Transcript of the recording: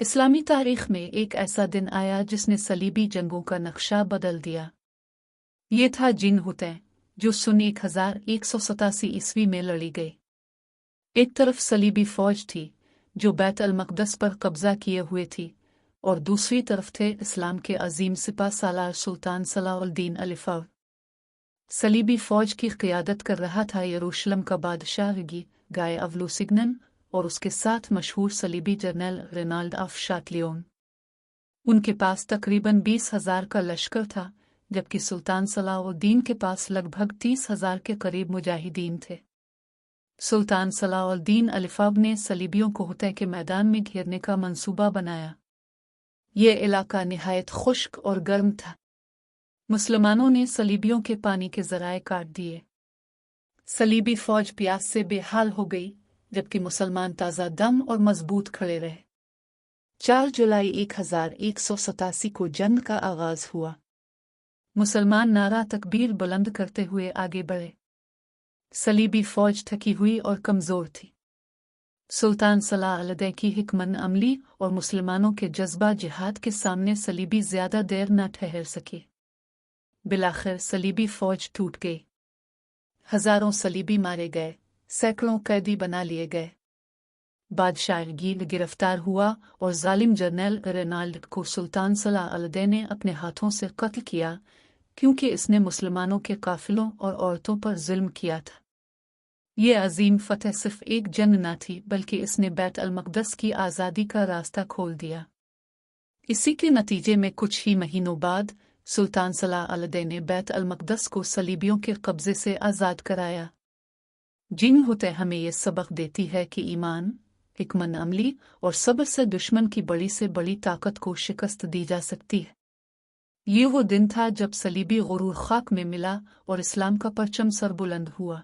इस्लामी तारीख में एक ऐसा दिन आया जिसने सलीबी जंगों का नक्शा बदल दिया। ये था जिन हुतैन, जो सन 1187 ईस्वी में लड़ी गई। एक तरफ सलीबी फौज थी जो बैत अल मक़दस पर कब्जा किए हुए थी, और दूसरी तरफ थे इस्लाम के अजीम सिपा सालार सुल्तान सलाउद्दीन अल-फौद। सलीबी फौज की क़ियादत कर रहा था यरूशलेम का बादशाह गाय अवलुसिग्नन और उसके साथ मशहूर सलीबी जर्नल रेनाल्ड ऑफ शाटलियोन। उनके पास तकरीबन 20,000 का लश्कर था, जबकि सुल्तान सलाउद्दीन के पास लगभग 30,000 के करीब मुजाहिदीन थे। सुल्तान सलाउद्दीन अल-फौद ने सलीबियों को हुतै के मैदान में घेरने का मंसूबा बनाया। ये इलाका निहायत खुश्क और गर्म था। मुसलमानों ने सलीबियों के पानी के ज़राए काट दिए। सलीबी फौज प्यास से बेहाल हो गई, जबकि मुसलमान ताज़ा दम और मजबूत खड़े रहे। 4 जुलाई 1187 को जंग का आगाज हुआ। मुसलमान नारा तकबीर बुलंद करते हुए आगे बढ़े। सलीबी फौज थकी हुई और कमज़ोर थी। सुल्तान सलाह की हिकमत अमली और मुसलमानों के जज्बा जिहाद के सामने सलीबी ज़्यादा देर न ठहर सके। बिलाखिर सलीबी फौज टूट गई। हज़ारों सलीबी मारे गए, सैकड़ों कैदी बना लिए गए। बादशाह गिरफ्तार हुआ और जालिम जर्नल रेनाल्ड को सुल्तान सलाह ने अपने हाथों से कत्ल किया, क्योंकि इसने मुसलमानों के काफिलों और औरतों पर जुल्म किया था। ये अजीम फतह सिर्फ एक जंग न थी, बल्कि इसने बैत अल मक़दस की आज़ादी का रास्ता खोल दिया। इसी के नतीजे में कुछ ही महीनों बाद सुल्तान सलाह ने बैत अल मक़दस को सलीबियों के कब्ज़े से आज़ाद कराया। जिन हुतै हमें यह सबक देती है कि ईमान, हिकमत अमली और सब्र से दुश्मन की बड़ी से बड़ी ताकत को शिकस्त दी जा सकती है। ये वो दिन था जब सलीबी गुरूर खाक में मिला और इस्लाम का परचम सरबुलंद हुआ।